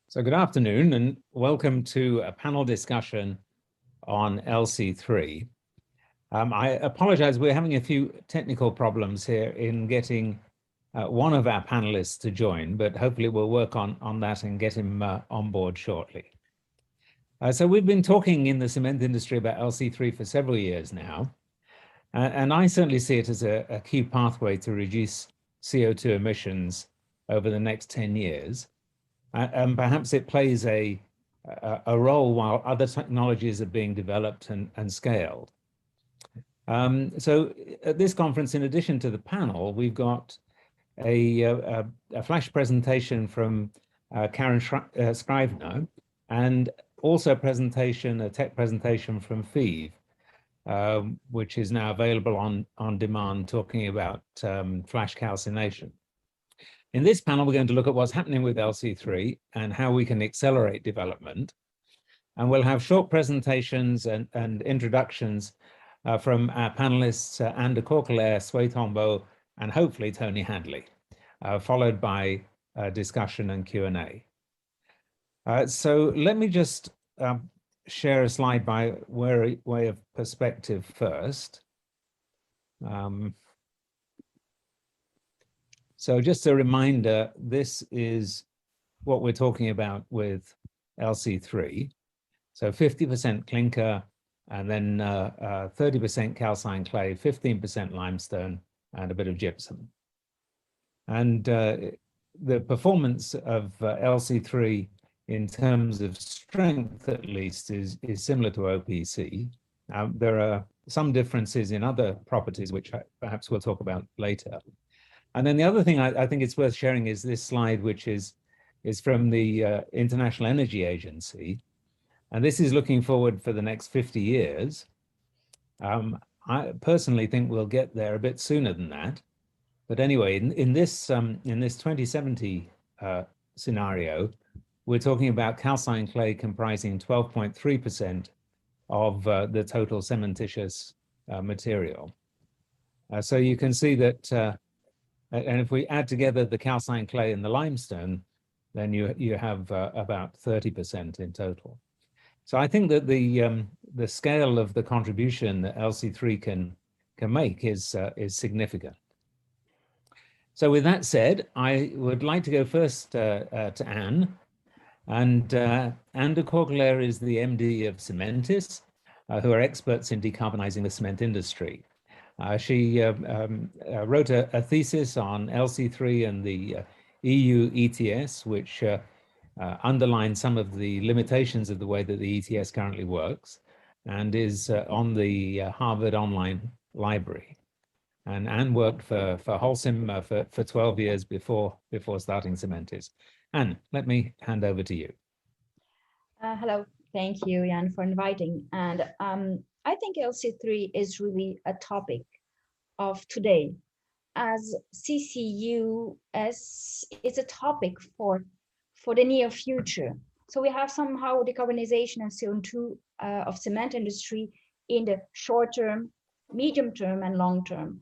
So good afternoon and welcome to a panel discussion on LC3. I apologize, we're having a few technical problems here in getting one of our panelists to join, but hopefully we'll work on that and get him on board shortly. So we've been talking in the cement industry about LC3 for several years now, and I certainly see it as a key pathway to reduce CO2 emissions over the next 10 years. And perhaps it plays a role while other technologies are being developed and scaled. So at this conference, in addition to the panel, we've got a flash presentation from Karen Scrivener, and also a tech presentation from FEVE, which is now available on demand, talking about flash calcination. In this panel, we're going to look at what's happening with LC3 and how we can accelerate development. And we'll have short presentations and introductions from our panelists, Dekeukelaere, Tongbo, and hopefully Tony Hadley, followed by discussion and Q&A. So let me just share a slide by way of perspective first. So just a reminder, this is what we're talking about with LC3. So 50% clinker, and then 30% calcined clay, 15% limestone, and a bit of gypsum. And the performance of LC3 in terms of strength, at least, is similar to OPC. There are some differences in other properties, which perhaps we'll talk about later. And then the other thing I think it's worth sharing is this slide, which is from the International Energy Agency. And this is looking forward for the next 50 years. I personally think we'll get there a bit sooner than that. But anyway, in this 2070 scenario, we're talking about calcined clay comprising 12.3% of the total cementitious material. So you can see that and if we add together the calcined clay and the limestone, then you have about 30% in total. So I think that the scale of the contribution that LC3 can make is significant. So with that said, I would like to go first to Anne. And Anne Dekeukelaere is the MD of Cementis, who are experts in decarbonizing the cement industry. She wrote a thesis on LC3 and the EU ETS, which underlines some of the limitations of the way that the ETS currently works, and is on the Harvard Online Library. And Anne worked for Holcim for 12 years before starting Cementis. Anne, let me hand over to you. Hello, thank you, Jan, for inviting. And I think LC3 is really a topic of today, as CCUS is a topic for the near future. So we have somehow decarbonization of CO2 of cement industry in the short term, medium term, and long term.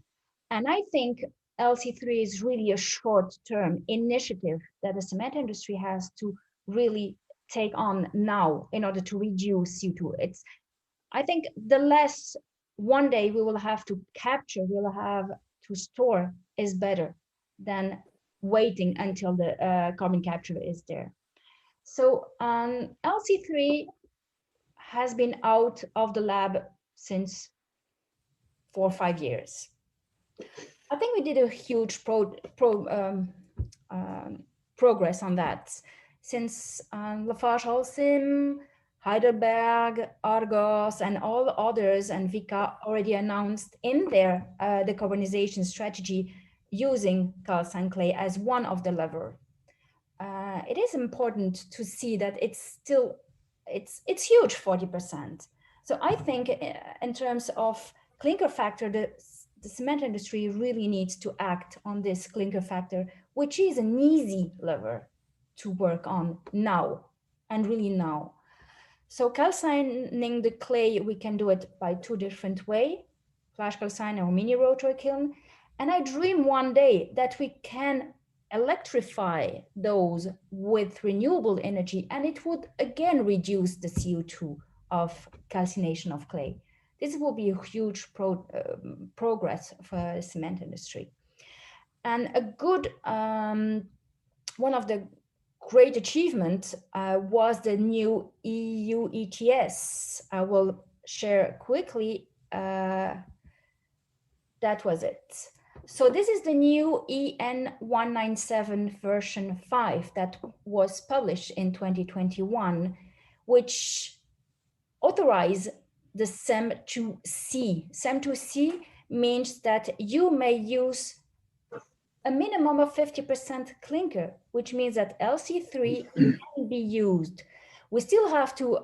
And I think LC3 is really a short term initiative that the cement industry has to really take on now in order to reduce CO2. I think the less one day we will have to capture, we'll have to store is better than waiting until the carbon capture is there. So LC3 has been out of the lab since 4 or 5 years. I think we did a huge progress on that since Lafarge Holcim, Heidelberg, Argos, and all others, and Vika already announced in their decarbonization strategy using calcined clay as one of the levers. It is important to see that it's huge, 40%. So I think in terms of clinker factor, the cement industry really needs to act on this clinker factor, which is an easy lever to work on now, and really now. So calcining the clay, we can do it by 2 different ways, flash calcine or mini rotary kiln. And I dream one day that we can electrify those with renewable energy, and it would again reduce the CO2 of calcination of clay. This will be a huge progress for the cement industry. And a good, one of the great achievements was the new EU ETS. I will share quickly. That was it. So this is the new EN 197 version 5 that was published in 2021, which authorized the CEM2C. CEM2C means that you may use a minimum of 50% clinker, which means that LC3 can be used. We still have to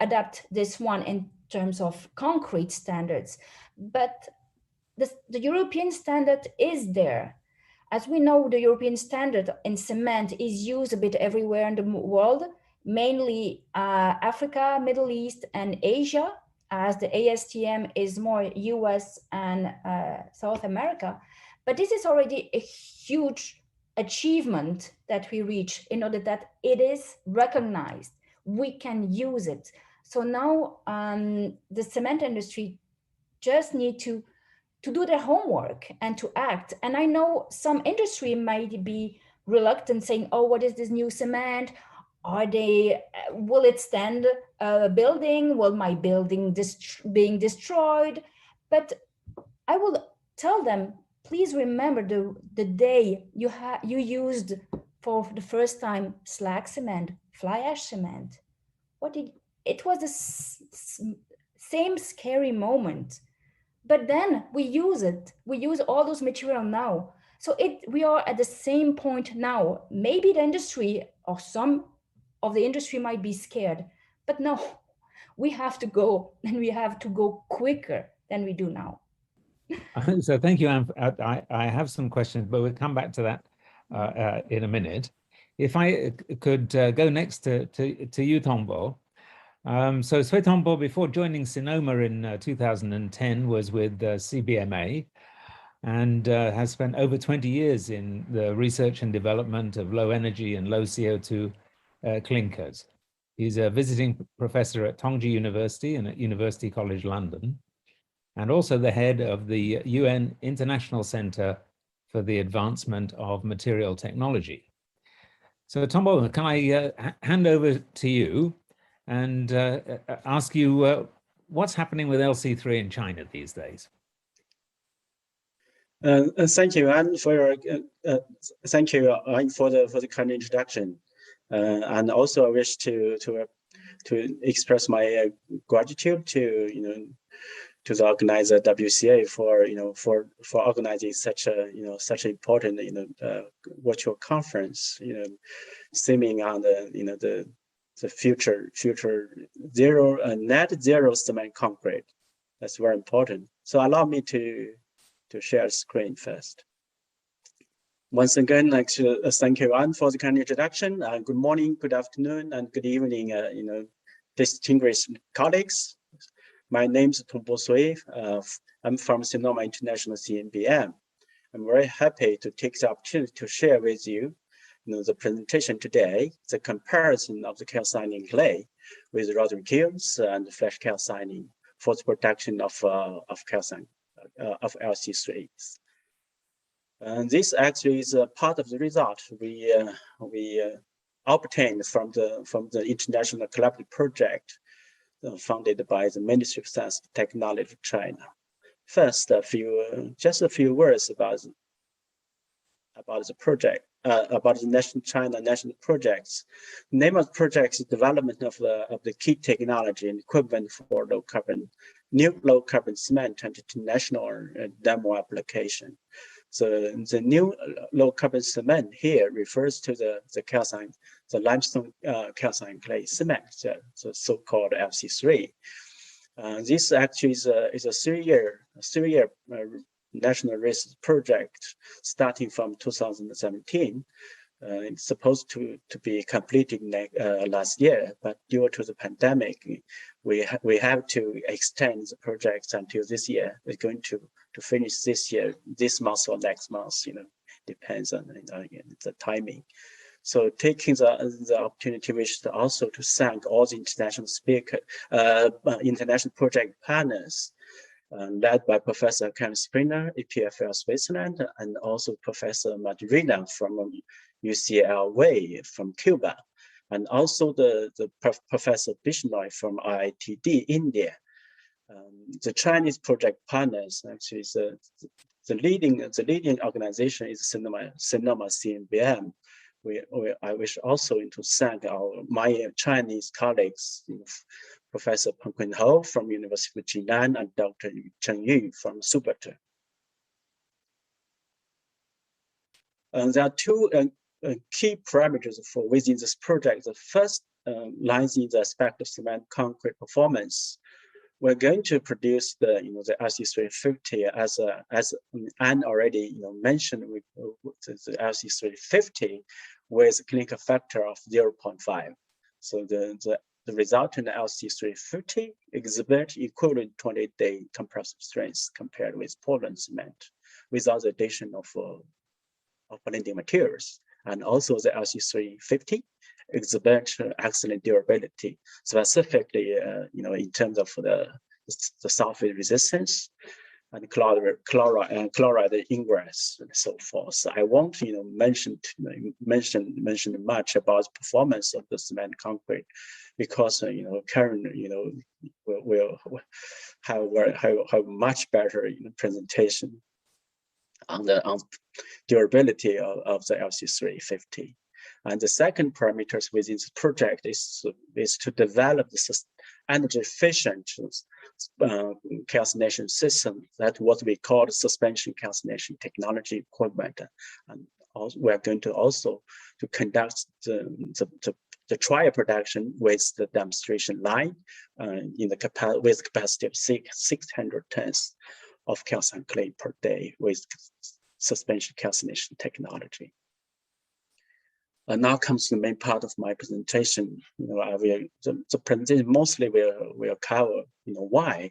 adapt this one in terms of concrete standards, but the European standard is there. As we know, the European standard in cement is used a bit everywhere in the world, mainly Africa, Middle East, and Asia, as the ASTM is more US and South America. But this is already a huge achievement that we reach in order that it is recognized. We can use it. So now the cement industry just need to do their homework and to act. And I know some industry might be reluctant, saying, oh, what is this new cement? Will it stand a building? Will my building being destroyed? But I will tell them, please remember the day you used for the first time slag cement, fly ash cement. It was the same scary moment. But then we use it. We use all those material now. So we are at the same point now. Maybe the industry or some of the industry might be scared, but no, we have to go, and we have to go quicker than we do now. So thank you, Anne. I have some questions, but we'll come back to that in a minute. If I could go next to you, Tongbo. So Sui Tongbo, before joining Sinoma in 2010, was with CBMA and has spent over 20 years in the research and development of low energy and low CO2 clinkers. He's a visiting professor at Tongji University and at University College London, and also the head of the UN International Center for the Advancement of Material Technology. So Tongbo, can I hand over to you and ask you what's happening with LC3 in China these days? Thank you, Anne, for thank you for the kind introduction, and also I wish to express my gratitude to to the organizer WCA for organizing such an important virtual conference, seeming on the future net zero cement concrete. That's very important. So allow me to share screen first. Once again, I'd like to thank you, Anne, for the kind introduction. Good morning, good afternoon, and good evening, distinguished colleagues. My name is Tongbo Sui. I'm from Sinoma International CNBM. I'm very happy to take the opportunity to share with you, the presentation today, the comparison of the calcining clay with rotary kilns and flash calcining for the production of calcine of LC3s. And this actually is a part of the result we obtained from the international collaborative project funded by the Ministry of Science and Technology of China. First, just a few words about the project, about the China national projects. The name of the project is development of the key technology and equipment for new low carbon cement and international demo application. So the new low carbon cement here refers to the limestone calcined clay cement, the so-called LC3. This actually is a three-year national research project starting from 2017. It's supposed to be completed last year, but due to the pandemic, we have to extend the project until this year. We're going to finish this year, this month or next month, depends on the timing. So taking the opportunity, wish to also to thank all the international international project partners, led by Professor Ken Springer, EPFL Switzerland, and also Professor Madrina from UCLA from Cuba, and also the Professor Bishnoi from IITD India. The Chinese project partners, actually, the leading organization is Sinoma CNBM. I wish also to thank my Chinese colleagues, Professor Peng Kunho from University of Jinan and Dr. Chen Yu from Subert. And there are two key parameters for within this project. The first lies in the aspect of cement concrete performance. We're going to produce the LC350 as Anne already mentioned with the LC350 with a clinker factor of 0.5. So the resultant LC350 exhibit equivalent 28-day compressive strength compared with Portland cement without the addition of blending materials. And also the LC350 exhibit excellent durability, specifically in terms of the sulfate resistance and chloride ingress and so forth. So I won't mention much about the performance of the cement concrete, because Karen will have much better presentation on the durability of the LC350. And the second parameters within the project is to develop the energy efficient calcination system. That's what we call the suspension calcination technology equipment. And also, we're going to also to conduct the trial production with the demonstration line with capacity of 600 tons of calcined clay per day with suspension calcination technology. And now comes the main part of my presentation. The presentation mostly will cover why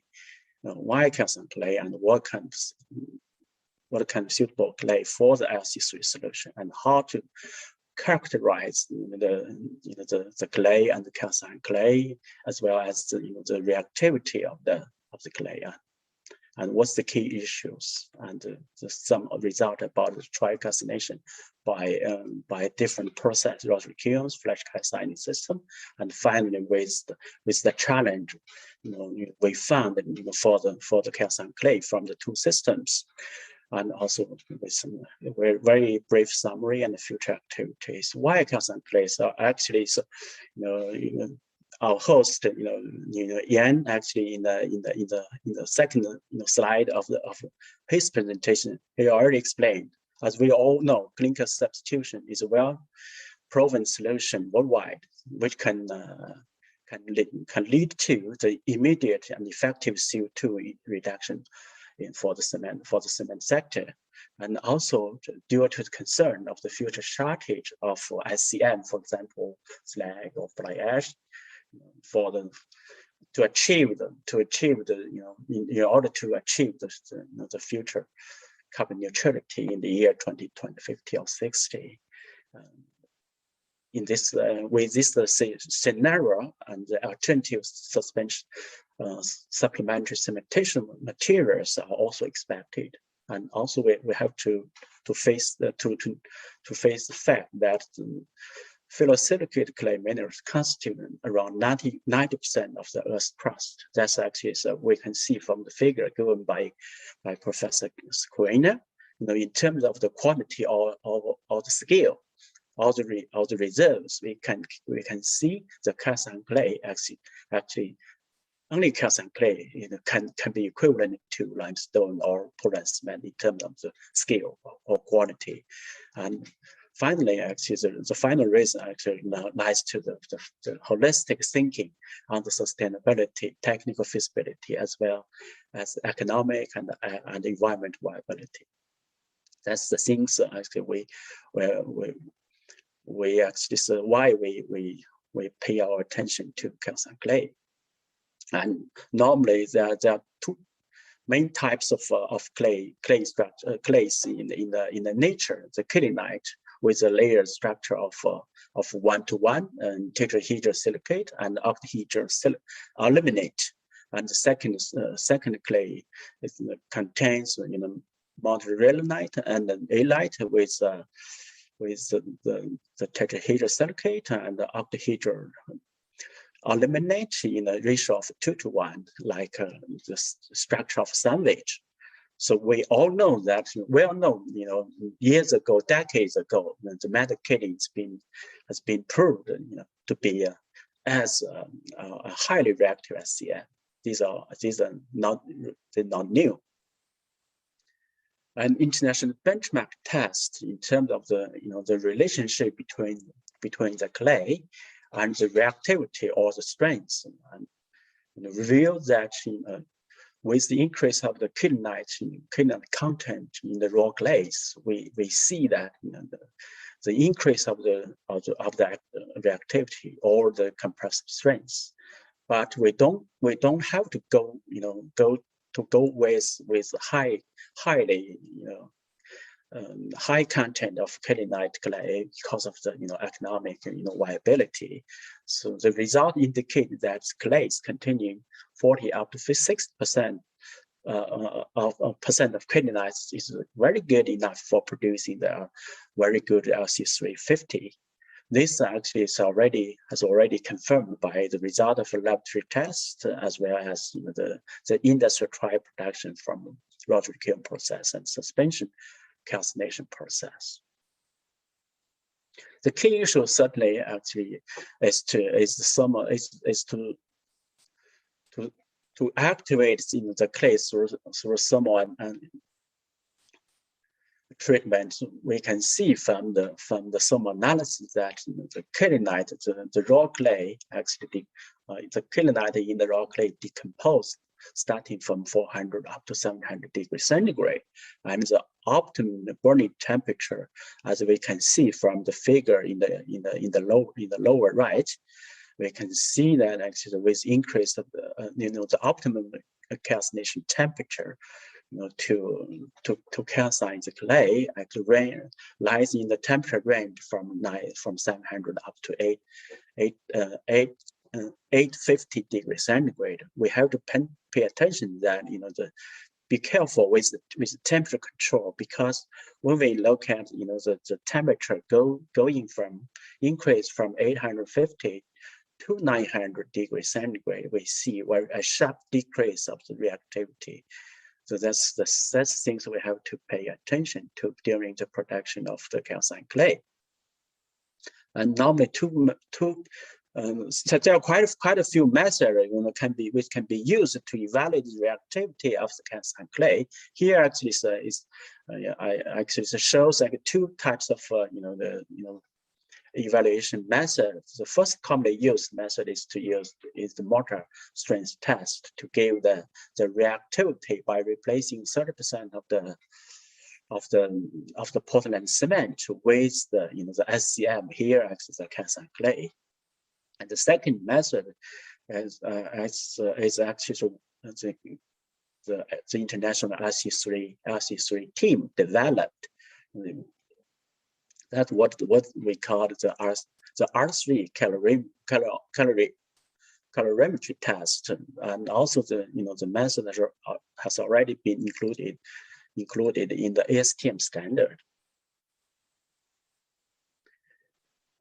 calcined clay and what kind of suitable clay for the LC3 solution, and how to characterize the clay and the calcined clay, as well as the reactivity of the clay. And what's the key issues, and some result about the trial calcination by different process, rotary kilns, flash calcining system, and finally with the challenge we found for the calcined clay from the two systems, and also with some very brief summary and future activities. Why calcined clays are actually our host, Yan, actually in the second slide of his presentation, he already explained. As we all know, clinker substitution is a well-proven solution worldwide, which can lead to the immediate and effective CO2 reduction for the cement sector, and also due to the concern of the future shortage of SCM, for example, slag or fly ash. In order to achieve the future carbon neutrality in the year 2020, 50 or 60. In this with this scenario, and the alternative suspension supplementary cementation materials are also expected, and also we have to face the fact that phyllosilicate clay minerals constitute around 90% of the Earth's crust. That's actually, so we can see from the figure given by Professor Squainer, in terms of the quantity or the scale, all the reserves, we can see the calcined clay actually only calcined clay can be equivalent to limestone or Portland cement in terms of the scale or quantity. And finally, actually, the final reason actually lies to the holistic thinking on the sustainability, technical feasibility, as well as economic and environmental viability. That's the things actually we actually, so why we pay our attention to calcined clay. And normally there are main types of clays in the nature. The kaolinite with a layered structure of 1-to-1 and tetrahedral silicate and octahedral aluminate. And the second clay contains montrelinite and alite with the tetrahedral silicate and the octahedral aluminate in a ratio of 2-to-1, like the structure of sandwich. So we all know that, years ago, decades ago, the metal kaolin has been proved, to be as a highly reactive SCM. These are not new. An international benchmark test in terms of the relationship between the clay and the reactivity or the strength, and revealed that with the increase of the kaolinite content in the raw clays, we see that the increase of the reactivity or the compressive strength. But we don't have to go with highly high content of kaolinite clay because of the economic viability. So the result indicated that clays containing 40 up to 60% of kaolinites is very good enough for producing the very good LC350. This actually has already confirmed by the result of a laboratory test, as well as the industrial trial production from rotary kiln process and suspension calcination process. The key issue certainly actually is to activate the clay through thermal and treatment. We can see from the thermal analysis that the kaolinite, the raw clay, actually the kaolinite in the raw clay decomposed starting from 400 up to 700 degrees centigrade, and the optimum burning temperature, as we can see from the figure in the lower right, we can see that actually with increase of the optimum calcination temperature, to calcine the clay, actually lies in the temperature range from 700 up to 850 degrees centigrade. We have to pay attention that be careful with the temperature control, because when we look at the temperature going from increase from 850 to 900 degrees centigrade, we see a sharp decrease of the reactivity. So that's things we have to pay attention to during the production of the calcined clay. And normally so there are quite a few methods which can be used to evaluate the reactivity of the calcined clay. Here actually shows like two types of evaluation methods. The first commonly used method is the mortar strength test to give the reactivity by replacing 30% of the Portland cement with the SCM. Here actually the calcined clay. And the second method is actually the international LC3 team developed. That's what we call the R3 calorimetry test, and also the method has already been included in the ASTM standard.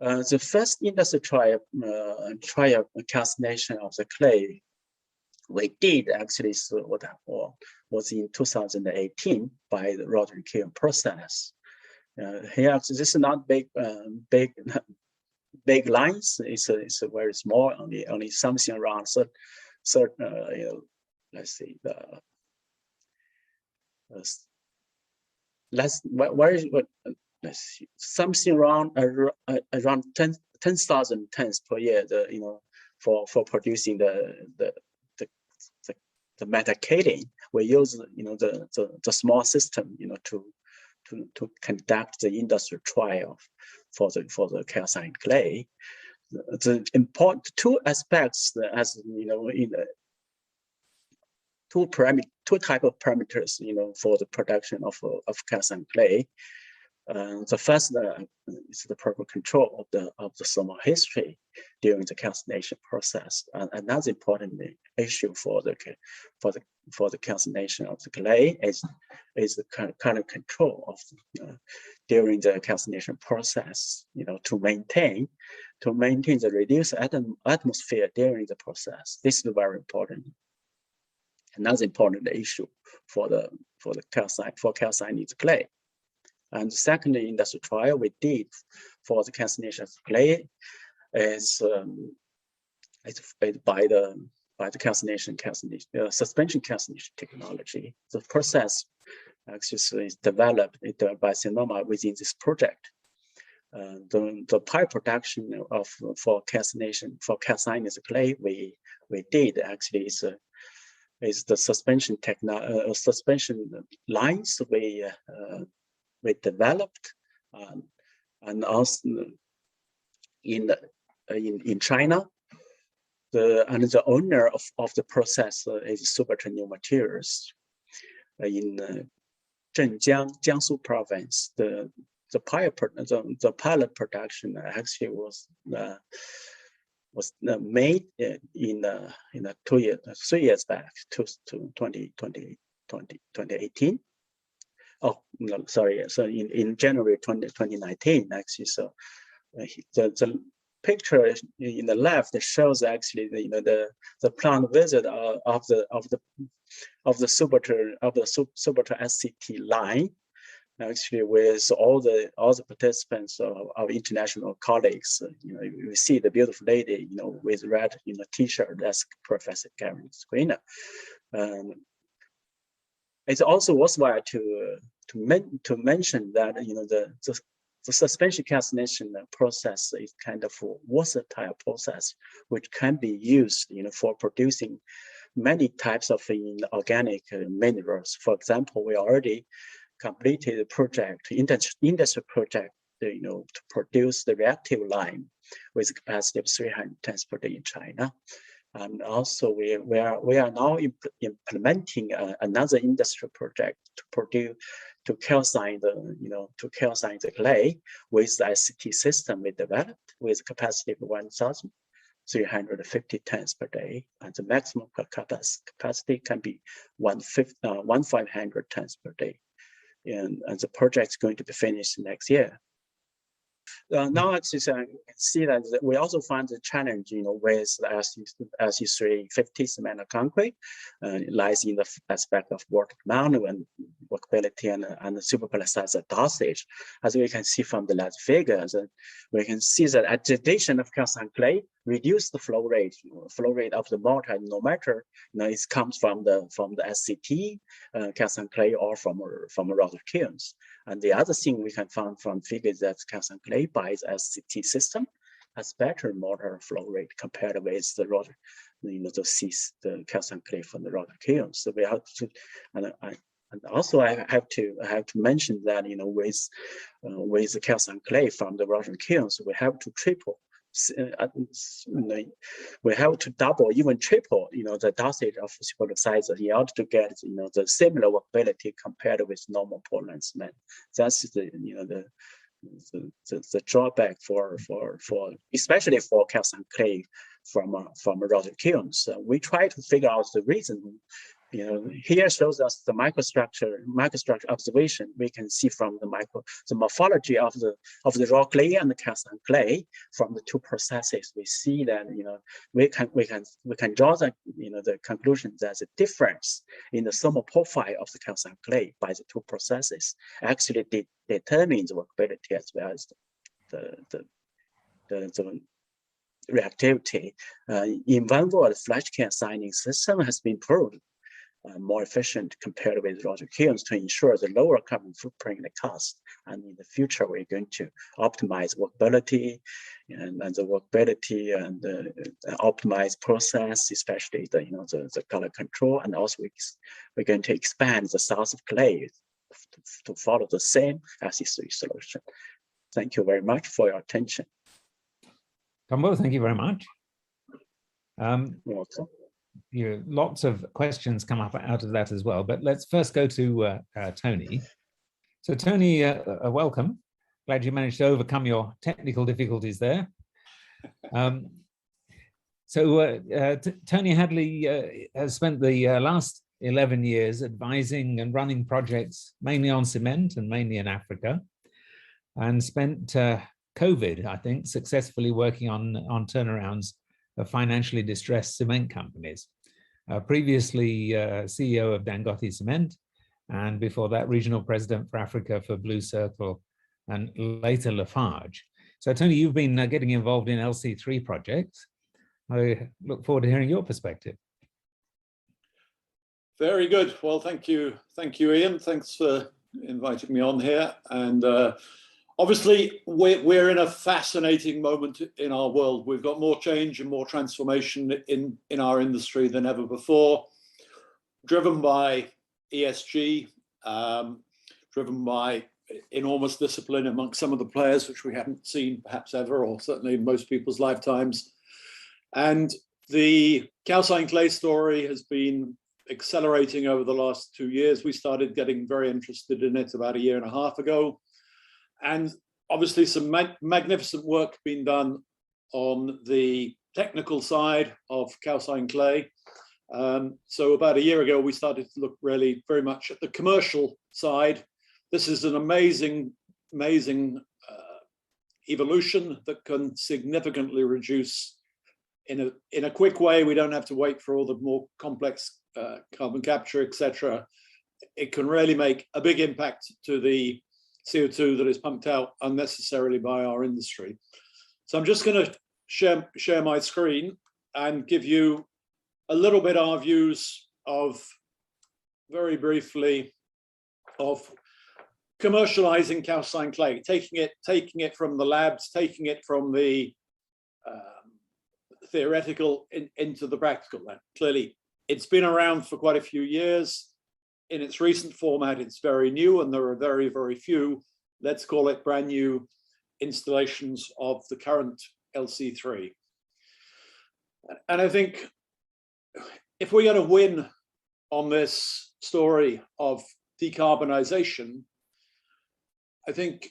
The first industry trial calcination of the clay we did actually was in 2018 by the rotary kiln process. Here, this is not big lines. It's a very small, only something around certain. Let's see let's see, something around 10,000 tons per year. For producing the metal kaolin, we use the small system to conduct the industrial trial for the calcined clay. The important two aspects, as two type of parameters, for the production of calcined clay. The first is the proper control of the thermal history during the calcination process. And another important issue for the calcination of the clay is the kind of control of during the calcination process. To maintain the reduced atmosphere during the process. This is very important. Another important issue for calcined clay. And the second industrial trial we did for the calcination of clay is by the suspension calcination technology. The process actually is developed by Sinoma within this project. The pipe production for calcination clay we did actually is the suspension lines we developed, and also in China, the owner of the process is Super New Materials in Zhenjiang, Jiangsu province. The pilot production actually was made in 3 years back, to 2018. Oh, no, sorry. So in January 2019, actually, so the picture in the left shows actually the plant visit of the Subater SCT line, actually with all the participants of international colleagues. You see the beautiful lady, with red t-shirt. That's Professor Karen Screener. It's also worthwhile to mention that the suspension calcination process is kind of a versatile process which can be used for producing many types of organic minerals. For example, we already completed a project, industry project, to produce the reactive lime with a capacity of 300 tons per day in China. And also we are now implementing another industrial project to calcine the clay with the SCT system we developed with capacity of 1,350 tons per day, and the maximum capacity can be 1,500 tons per day. And the project is going to be finished next year. Now, actually, I can see that we also find the challenge, with LC3 50 cement and concrete, lies in the aspect of water demand and workability and the superpellicized dosage. As we can see from the last figures, we can see that at the addition of calcined clay reduce the flow rate of the mortar, no matter it comes from the SCT calcined clay or from rotor kilns. And the other thing we can find from figures that calcined clay by the SCT system has better mortar flow rate compared with the rotor, the calcined clay from the rotor kilns. So we have to, and also I have to mention that with the calcined clay from the rotor kilns, we have to triple. We have to double, even triple, the dosage of superpellicizers in order to get, the similar workability compared with normal Portland cement. That's the drawback for especially for calcined clay from rotor kilns. We try to figure out the reason. Here shows us the microstructure observation. We can see from the morphology of the raw clay and the calcined clay from the two processes. We see that we can draw the conclusion that the difference in the thermal profile of the calcined clay by the two processes actually determines the workability as well as the reactivity. In one word, flash calcining system has been proved more efficient compared with rotor kilns to ensure the lower carbon footprint cost. And in the future, we're going to optimize workability and the workability and optimize process, especially the color control. And also we're going to expand the size of clay to follow the same LC3 solution. Thank you very much for your attention. Tongbo, thank you very much. You're welcome. lots of questions come up out of that as well. But let's first go to Tony. So Tony, welcome. Glad you managed to overcome your technical difficulties there. Tony Hadley has spent the last 11 years advising and running projects mainly on cement and mainly in Africa, and spent COVID, I think, successfully working on turnarounds of financially distressed cement companies. Previously CEO of Dangote Cement, and before that regional president for Africa for Blue Circle, and later Lafarge. So Tony, you've been getting involved in LC3 projects. I look forward to hearing your perspective. Very good. Well, thank you, Ian. Thanks for inviting me on here. And obviously, we're in a fascinating moment in our world. We've got more change and more transformation in our industry than ever before, driven by ESG, driven by enormous discipline amongst some of the players, which we haven't seen perhaps ever, or certainly in most people's lifetimes. And the calcined clay story has been accelerating over the last 2 years. We started getting very interested in it about 1.5 years ago. And obviously some magnificent work being done on the technical side of calcined clay. So about 1 year ago, we started to look really very much at the commercial side. This is an amazing evolution that can significantly reduce in a quick way. We don't have to wait for all the more complex carbon capture, etc. It can really make a big impact to the CO2 that is pumped out unnecessarily by our industry. So I'm just going to share my screen and give you a little bit our views of, very briefly, of commercializing calcined clay, taking it from the labs, taking it from the theoretical into the practical. Now, clearly, it's been around for quite a few years. In its recent format, it's very new, and there are very, very few, let's call it brand new, installations of the current LC3. And I think if we're going to win on this story of decarbonization, I think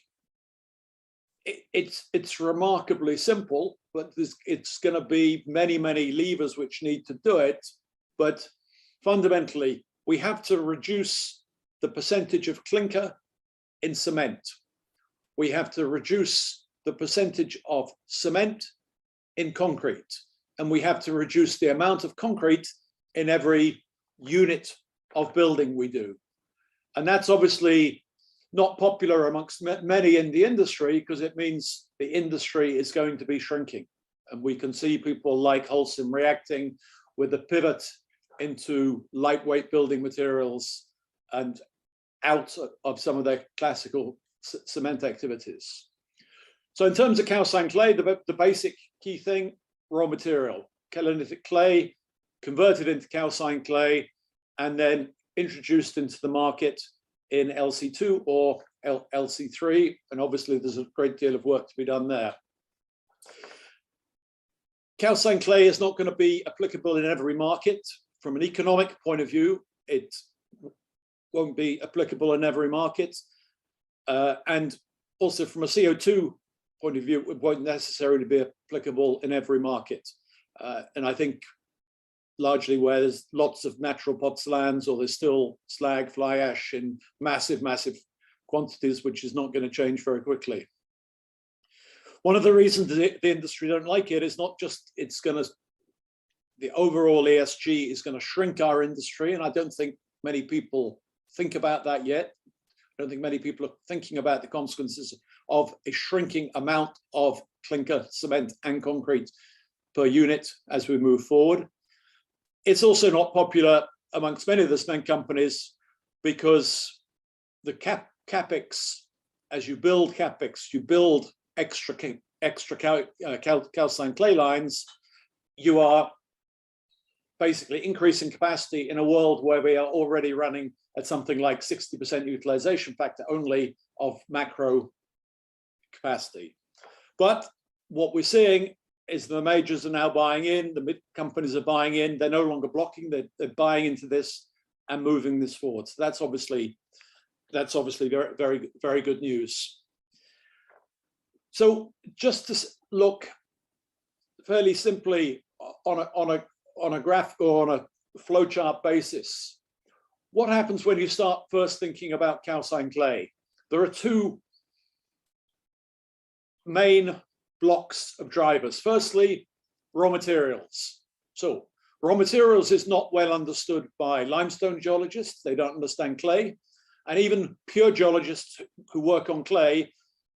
it's remarkably simple, but it's going to be many, many levers which need to do it. But fundamentally, we have to reduce the percentage of clinker in cement. We have to reduce the percentage of cement in concrete. And we have to reduce the amount of concrete in every unit of building we do. And that's obviously not popular amongst many in the industry, because it means the industry is going to be shrinking. And we can see people like Holcim reacting with a pivot into lightweight building materials and out of some of their classical cement activities. So in terms of calcined clay, the basic key thing, raw material, kaolinitic clay, converted into calcined clay, and then introduced into the market in LC2 or LC3, and obviously there's a great deal of work to be done there. Calcined clay is not going to be applicable in every market. From an economic point of view, it won't be applicable in every market. And also from a CO2 point of view, it won't necessarily be applicable in every market. And I think largely where there's lots of natural potslands, or there's still slag, fly ash in massive quantities, which is not going to change very quickly. One of the reasons that the industry don't like it is not just the overall ESG is going to shrink our industry, and I don't think many people think about that yet. I don't think many people are thinking about the consequences of a shrinking amount of clinker, cement, and concrete per unit as we move forward. It's also not popular amongst many of the cement companies because the capex, as you build capex, you build extra calcined clay lines, you are basically increasing capacity in a world where we are already running at something like 60% utilization factor only of macro capacity. But what we're seeing is the majors are now buying in, the mid companies are buying in, they're no longer blocking, they're buying into this and moving this forward. So that's obviously very, very, very good news. So just to look fairly simply on a graph or on a flowchart basis, what happens when you start first thinking about calcined clay? There are two main blocks of drivers. Firstly, raw materials. So raw materials is not well understood by limestone geologists. They don't understand clay. And even pure geologists who work on clay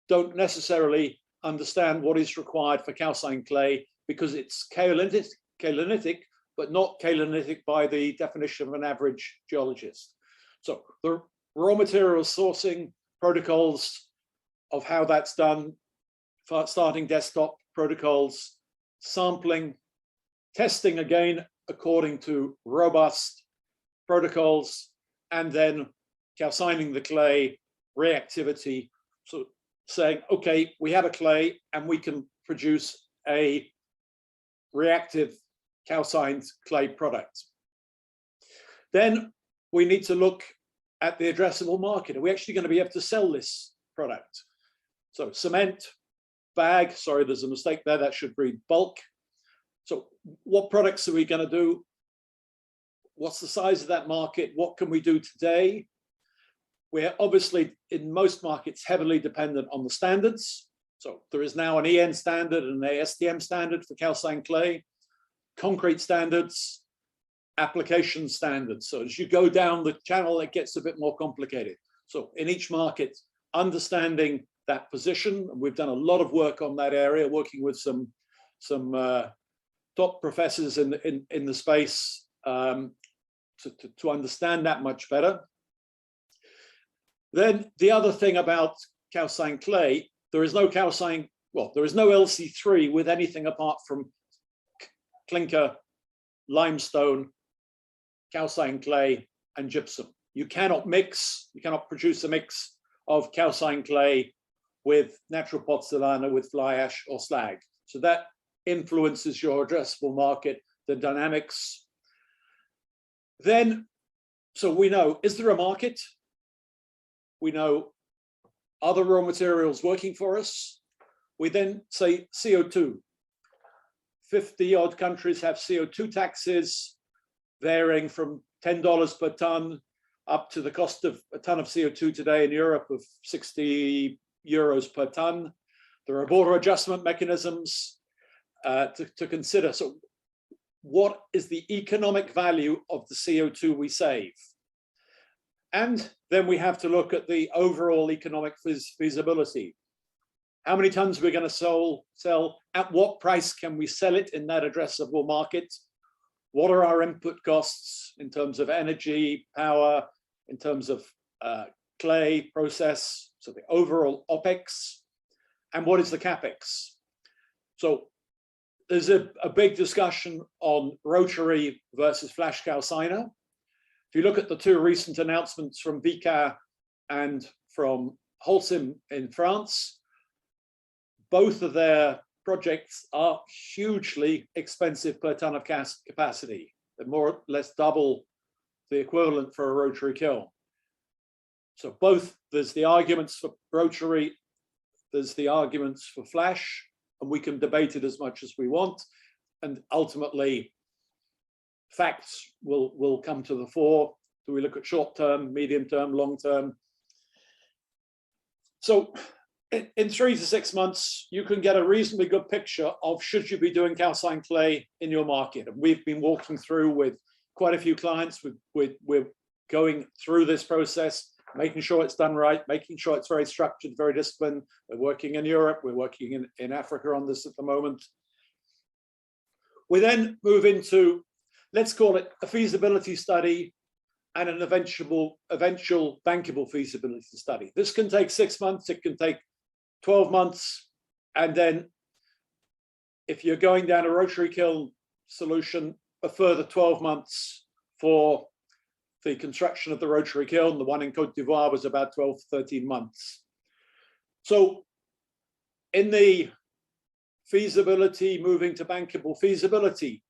don't necessarily understand what is required for calcined clay because it's kaolinitic, but not kaolinitic by the definition of an average geologist. So the raw materials sourcing protocols of how that's done, starting desktop protocols, sampling, testing again according to robust protocols, and then calcining the clay, reactivity. So saying, okay, we have a clay and we can produce a reactive calcined clay product. Then we need to look at the addressable market. Are we actually going to be able to sell this product? So cement, bag, sorry, there's a mistake there, that should read bulk. So what products are we going to do? What's the size of that market? What can we do today? We're obviously in most markets heavily dependent on the standards. So there is now an EN standard and an ASTM standard for calcined clay, concrete standards, application standards. So as you go down the channel, it gets a bit more complicated. So in each market, understanding that position, and we've done a lot of work on that area, working with some top professors in the space to understand that much better. Then the other thing about calcined clay, there is no calcined, well, there is no LC3 with anything apart from clinker, limestone, calcined clay, and gypsum. You cannot mix, you cannot produce a mix of calcined clay with natural pozzolana, with fly ash or slag. So that influences your addressable market, the dynamics. Then, so we know, is there a market? We know, are the raw materials working for us? We then say CO2. 50 odd countries have CO2 taxes varying from $10 per ton up to the cost of a ton of CO2 today in Europe of 60 euros per ton. There are border adjustment mechanisms to consider. So what is the economic value of the CO2 we save? And then we have to look at the overall economic feasibility. How many tons we're going to sell, at what price can we sell it in that addressable market? What are our input costs in terms of energy, power, in terms of clay process, so the overall OPEX, and what is the CAPEX? So there's a big discussion on rotary versus flash calciner. If you look at the two recent announcements from Vicat and from Holcim in France, both of their projects are hugely expensive per ton of capacity. They're more or less double the equivalent for a rotary kiln. So both, there's the arguments for rotary, there's the arguments for flash, and we can debate it as much as we want. And ultimately, facts will come to the fore. Do we look at short term, medium term, long term? So in 3 to 6 months, you can get a reasonably good picture of should you be doing calcined clay in your market. And we've been walking through with quite a few clients. We're going through this process, making sure it's done right, making sure it's very structured, very disciplined. We're working in Europe, we're working in Africa on this at the moment. We then move into, let's call it a feasibility study and an eventual bankable feasibility study. This can take 6 months, it can take 12 months. And then if you're going down a rotary kiln solution, a further 12 months for the construction of the rotary kiln. The one in Côte d'Ivoire was about 12, 13 months. So in the feasibility moving to bankable feasibility.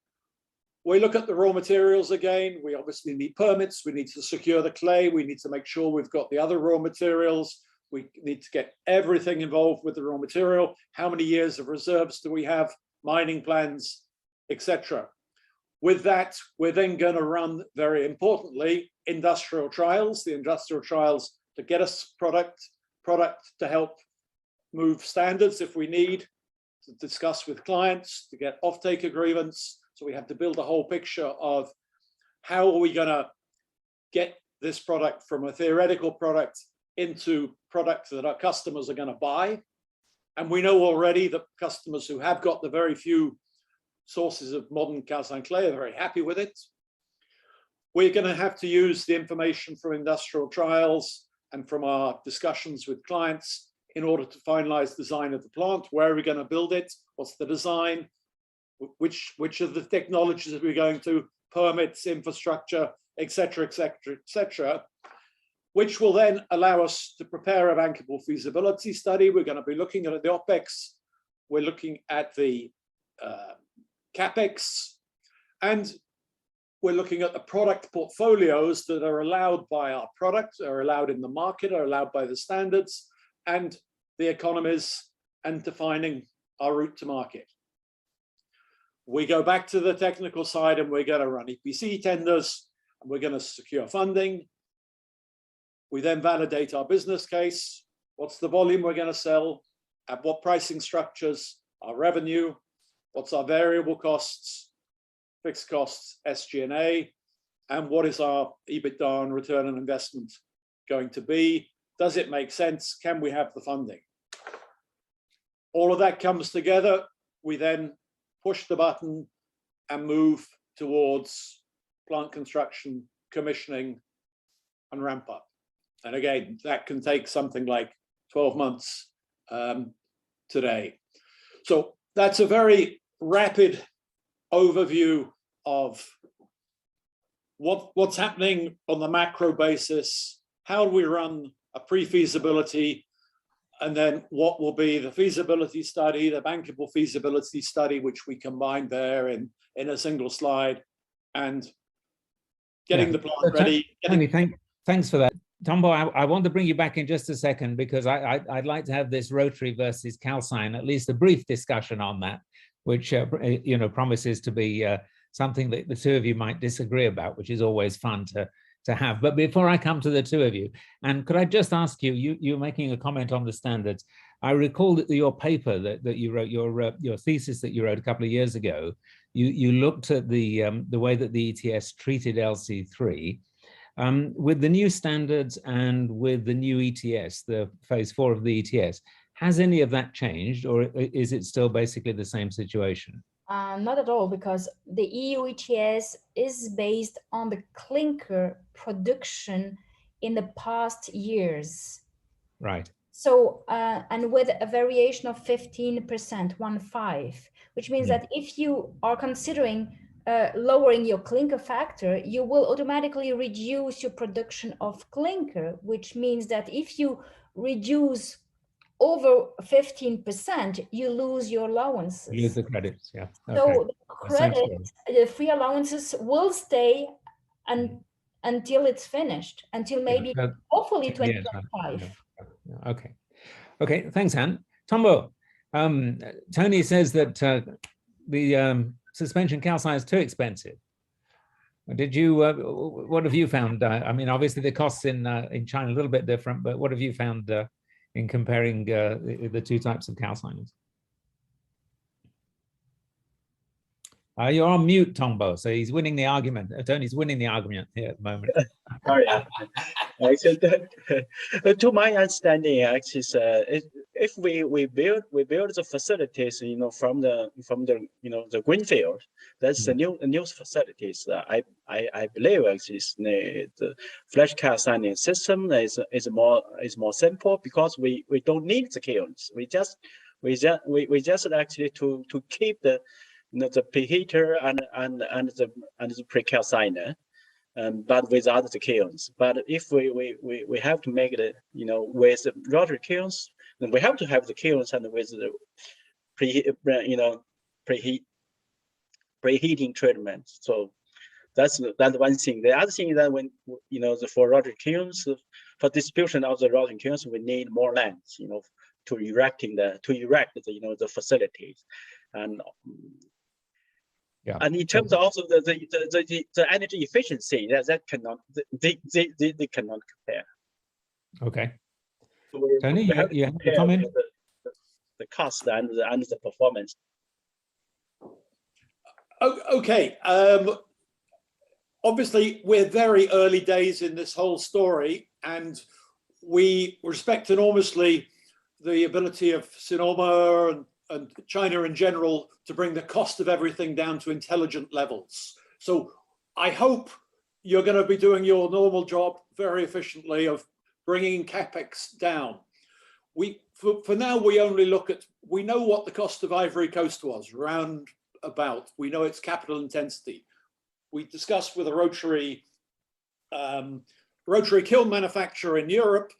We look at the raw materials again. We obviously need permits. We need to secure the clay. We need to make sure we've got the other raw materials. We need to get everything involved with the raw material. How many years of reserves do we have? Mining plans, etc. With that, we're then going to run, very importantly, industrial trials. The industrial trials to get us product to help move standards if we need, to discuss with clients, to get offtake agreements. So we have to build a whole picture of how are we going to get this product from a theoretical product into products that our customers are going to buy. And we know already that customers who have got the very few sources of modern calcined clay are very happy with it. We're going to have to use the information from industrial trials and from our discussions with clients in order to finalize design of the plant. Where are we going to build it? What's the design? Which of the technologies are we going to, permits, infrastructure, etc., etc., etc., which will then allow us to prepare a bankable feasibility study. We're going to be looking at the OPEX, we're looking at the CAPEX, and we're looking at the product portfolios that are allowed by our product, are allowed in the market, are allowed by the standards, and the economies, and defining our route to market. We go back to the technical side and we're going to run EPC tenders and we're going to secure funding. We then validate our business case. What's the volume we're going to sell? At what pricing structures? Our revenue? What's our variable costs? Fixed costs, SG&A? And what is our EBITDA and return on investment going to be? Does it make sense? Can we have the funding? All of that comes together. We then push the button and move towards plant construction, commissioning, and ramp up. And again, that can take something like 12 months today. So that's a very rapid overview of what's happening on the macro basis. How do we run a pre-feasibility? And then what will be the feasibility study, the bankable feasibility study, which we combine there in a single slide, and getting the plant ready. Tony, thanks for that. Tongbo, I want to bring you back in just a second because I'd like to have this rotary versus calcine, at least a brief discussion on that, which promises to be something that the two of you might disagree about, which is always fun to have. But before I come to the two of you, and could I just ask you, you're making a comment on the standards. I recall that your paper that you wrote, your thesis that you wrote a couple of years ago, you looked at the way that the ETS treated LC3. With the new standards and with the new ETS, the phase 4 of the ETS, has any of that changed, or is it still basically the same situation? Not at all, because the EU ETS is based on the clinker production in the past years. Right. So, and with a variation of 15%, 1.5, which means that if you are considering lowering your clinker factor, you will automatically reduce your production of clinker, which means that if you reduce over 15%, you lose your allowances. Use the credits, yeah. Okay. So the credits, the free allowances will stay until it's finished, until maybe hopefully 2025. Okay. Okay, thanks, Han. Tongbo, Tony says that the suspension calcine is too expensive. Did you, what have you found? I mean, obviously the costs in China are a little bit different, but what have you found in comparing the two types of calciners? You're on mute, Tongbo, so he's winning the argument. Tony's winning the argument here at the moment. Sorry. To my understanding, actually, if we build the facilities, from the the greenfield, that's the new facilities. I believe actually the flash calcining system is more simple because we don't need the kilns. We just actually to keep the preheater and the precalciner, but without the kilns. But if we have to make it, with the rotary kilns, then we have to have the kilns and with preheating treatment. So that's one thing. The other thing is that when for rotary kilns, for distribution of the rotary kilns, we need more land, to erect the facilities, and yeah. And in terms of also the energy efficiency, that cannot they cannot compare. Okay. So Tony, you have a comment? The cost and the performance. Okay. Obviously, we're very early days in this whole story, and we respect enormously the ability of Sinoma and China in general to bring the cost of everything down to intelligent levels. So I hope you're going to be doing your normal job very efficiently of bringing capex down. For now, we only look at, we know what the cost of Ivory Coast was, round about. We know its capital intensity. We discussed with a rotary kiln manufacturer in Europe,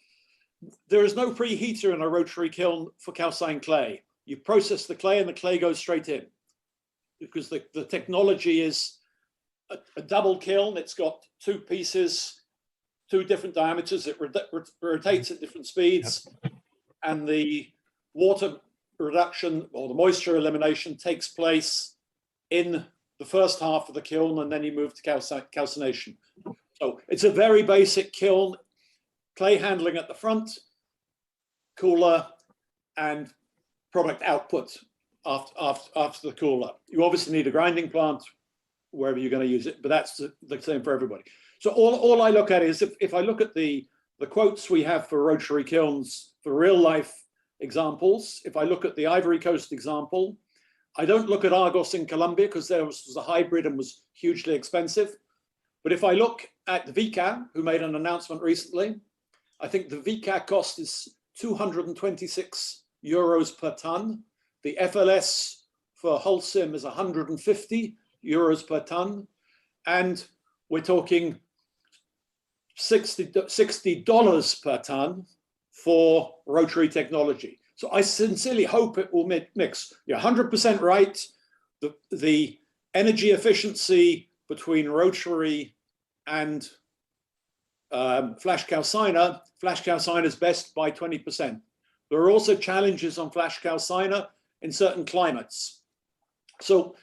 there is no preheater in a rotary kiln for calcined clay. You process the clay and the clay goes straight in, because the technology is a double kiln. It's got two pieces, two different diameters. It rotates at different speeds. Yep. And the water reduction or the moisture elimination takes place in the first half of the kiln, and then you move to calcination. So it's a very basic kiln, clay handling at the front, cooler, and product output after the cooler. You obviously need a grinding plant wherever you're going to use it, but that's the same for everybody. So all I look at is if I look at the quotes we have for rotary kilns for real life examples, if I look at the Ivory Coast example, I don't look at Argos in Colombia because there was a hybrid and was hugely expensive. But if I look at WCA, who made an announcement recently, I think the WCA cost is 226 euros per ton. The FLS for Holcim is 150 euros per ton. And we're talking $60 per ton for rotary technology. So I sincerely hope it will mix. You're 100% right. The energy efficiency between rotary and flash calciner is best by 20%. There are also challenges on flash calciner in certain climates. So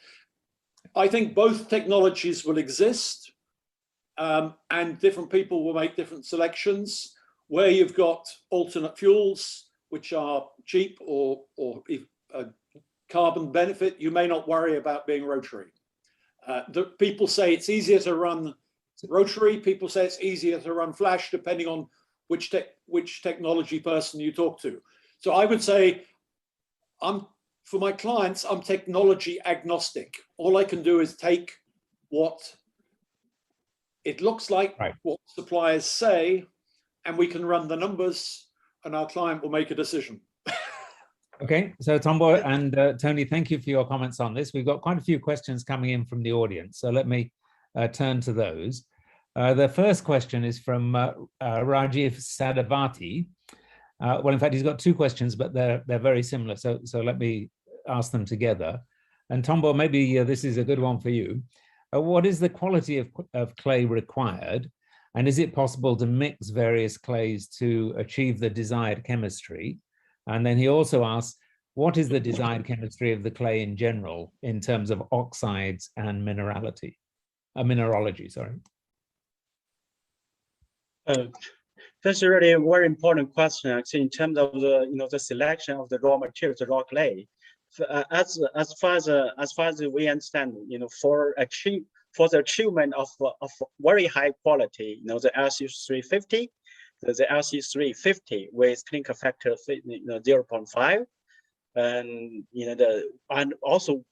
I think both technologies will exist, and different people will make different selections. Where you've got alternate fuels, which are cheap or a carbon benefit, you may not worry about being rotary. People say it's easier to run rotary. People say it's easier to run flash, depending on which technology person you talk to. So I would say, for my clients, I'm technology agnostic. All I can do is take what it looks like, right, what suppliers say, and we can run the numbers, and our client will make a decision. Okay, so Tongbo and Tony, thank you for your comments on this. We've got quite a few questions coming in from the audience, so let me turn to those. The first question is from Rajiv Sadavati. Well, in fact, he's got two questions, but they're very similar, so let me ask them together. And Tongbo, maybe this is a good one for you. What is the quality of clay required? And is it possible to mix various clays to achieve the desired chemistry? And then he also asks, what is the desired chemistry of the clay in general in terms of oxides and mineralogy? Sorry. That's really a very important question, actually, in terms of the selection of the raw materials, the raw clay. As far as we understand, for the achievement of very high quality, the LC350, the LC350 with clinker factor 0.5, and and also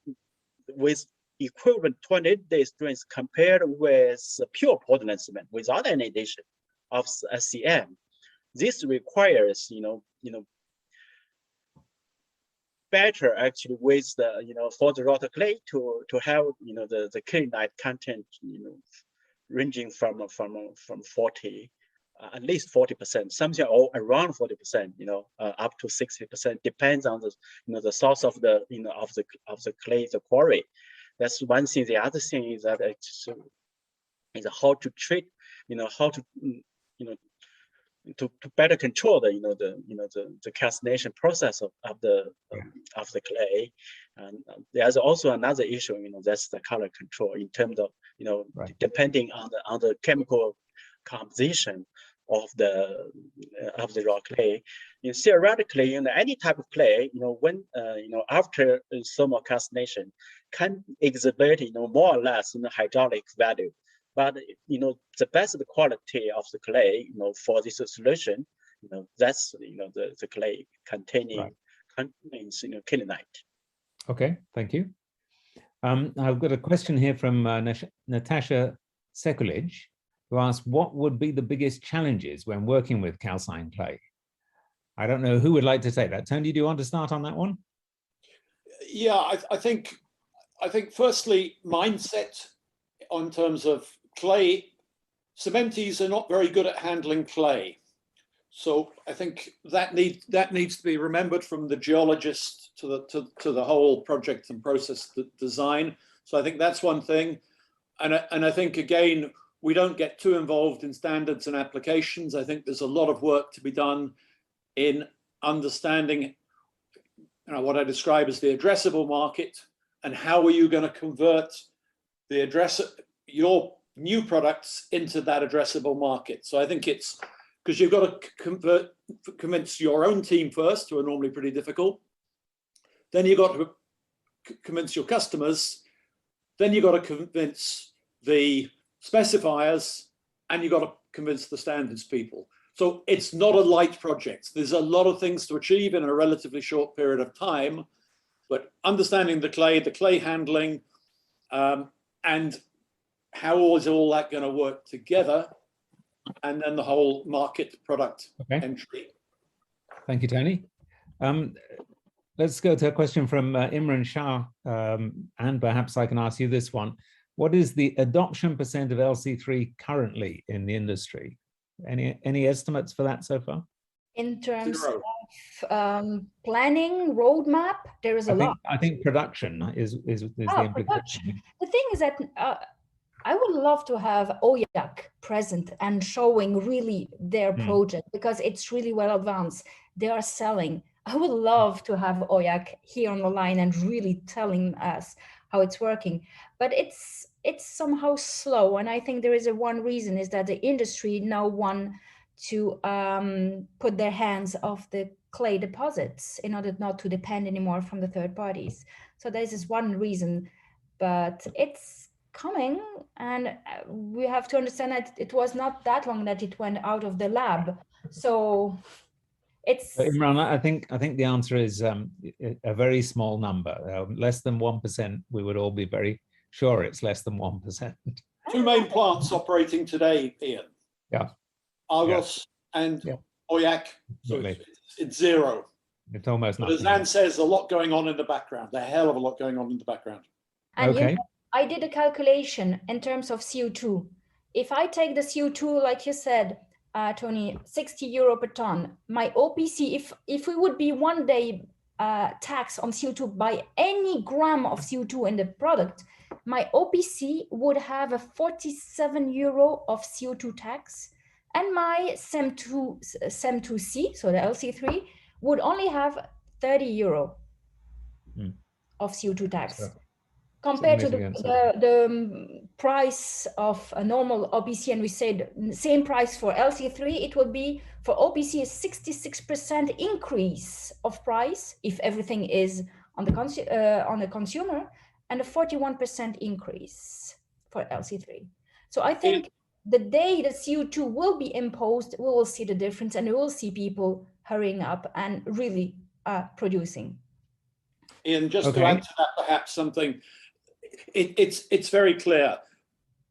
with equivalent 28-day strength compared with pure Portland cement without any addition of SCM. This requires better actually with the for the rotor clay to have the kaolinite content ranging from 40 at least 40%, something all around 40%, up to 60%, depends on the, the source of the, of the clay, the quarry. That's one thing. The other thing is that it's is how to treat, how to, to better control the calcination process of the clay. And there's also another issue, that's the color control in terms of, Right. depending on the chemical composition of the raw clay. Theoretically, any type of clay, when after thermal calcination, can exhibit, more or less, hydraulic value. But the best quality of the clay, for this solution, that's the clay contains kaolinite. Okay, thank you. I've got a question here from Natasha Sekulic, who asked, what would be the biggest challenges when working with calcined clay? I don't know who would like to take that. Tony, do you want to start on that one? Yeah, I think firstly, mindset in terms of clay. Cementis are not very good at handling clay. So I think that needs to be remembered from the geologist to the whole project and process design. So I think that's one thing. And I think, again, we don't get too involved in standards and applications. I think there's a lot of work to be done in understanding what I describe as the addressable market, and how are you going to convert your new products into that addressable market. So I think it's because you've got to convince your own team first, who are normally pretty difficult. Then you've got to convince your customers. Then you've got to convince the specifiers, and you've got to convince the standards people. So it's not a light project. There's a lot of things to achieve in a relatively short period of time, but understanding the clay handling, and how is all that going to work together, and then the whole market product entry. Thank you, Tony. Let's go to a question from Imran Shah, and perhaps I can ask you this one. What is the adoption percent of LC3 currently in the industry? Any estimates for that so far? In terms 0. of planning, roadmap, there is a lot. I think production is the implication. Production. The thing is that I would love to have OYAC present and showing really their project, because it's really well advanced. They are selling. I would love to have OYAC here on the line and really telling us how it's working, but it's somehow slow. And I think there is one reason is that the industry now want to put their hands off the clay deposits in order not to depend anymore from the third parties. So this is one reason, but it's coming, and we have to understand that it was not that long that it went out of the lab. So it's Imran, I think the answer is a very small number, less than 1%. We would all be very sure it's less than 1%. 2 main plants operating today, Ian. Yeah. Argos and OYAC. So it's 0. It's almost nothing. But as Anne says, a lot going on in the background. A hell of a lot going on in the background. And okay. I did a calculation in terms of CO2. If I take the CO2, like you said, Tony, 60 euro per ton, my OPC, if we would be one day tax on CO2 by any gram of CO2 in the product, my OPC would have a 47 euro of CO2 tax, and my CEM2C, so the LC3, would only have 30 euro of CO2 tax. So, compared to the price of a normal OPC, and we said same price for LC3, it would be for OPC a 66% increase of price if everything is on the consumer, and a 41% increase for LC3. So I think the day the CO2 will be imposed, we will see the difference, and we will see people hurrying up and really producing. Ian, just to add to that, perhaps something. It's very clear.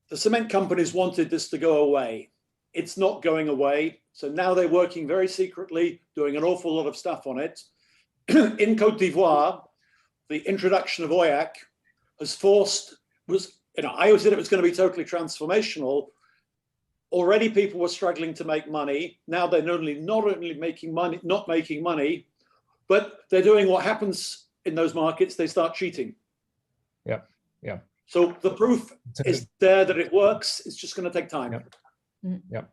The cement companies wanted this to go away. It's not going away. So now they're working very secretly, doing an awful lot of stuff on it. In Côte d'Ivoire, the introduction of OYAC has forced, I always said it was going to be totally transformational. already people were struggling to make money. Now they're not only making money, not making money, but they're doing what happens in those markets. They start cheating. Yeah, yeah. So the proof is there that it works. It's just going to take time. Yep. Yep.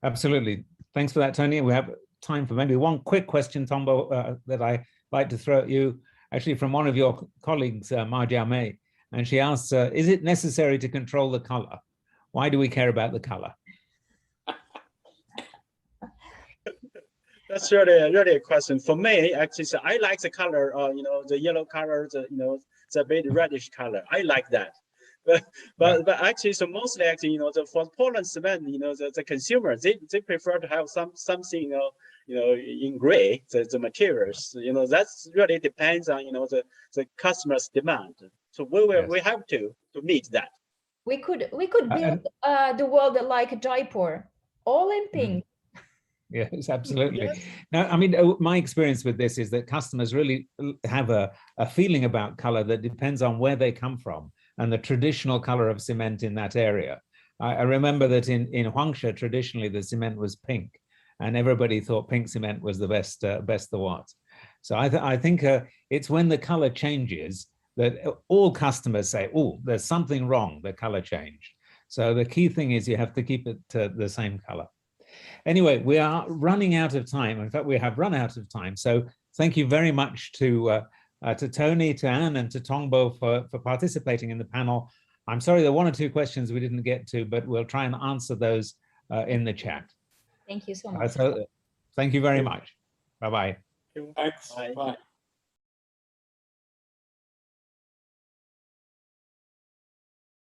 Absolutely. Thanks for that, Tony. We have time for maybe one quick question, Tongbo, that I like to throw at you, actually from one of your colleagues, Ma Jiamei, and she asks, is it necessary to control the color? Why do we care about the color? That's really a question. For me, actually, so I like the color, the yellow color, the bit reddish color. I like that. But actually, so mostly actually, for Portland cement, the consumers, they prefer to have something, in gray, the materials. That's really depends on, the customer's demand. So we have to meet that. We could build the world like a Jaipur, all in pink. Yes, absolutely. Yes. Now, I mean, my experience with this is that customers really have a feeling about color that depends on where they come from and the traditional color of cement in that area. I remember that in Huangsha, traditionally the cement was pink, and everybody thought pink cement was the best there was. So I think it's when the color changes that all customers say, oh, there's something wrong, the color changed. So the key thing is you have to keep it the same color. Anyway, we are running out of time. In fact, we have run out of time. So thank you very much to Tony, to Anne, and to Tongbo for participating in the panel. I'm sorry, there are one or two questions we didn't get to, but we'll try and answer those in the chat. Thank you so much. So thank you very much. Bye-bye. Thanks. Bye.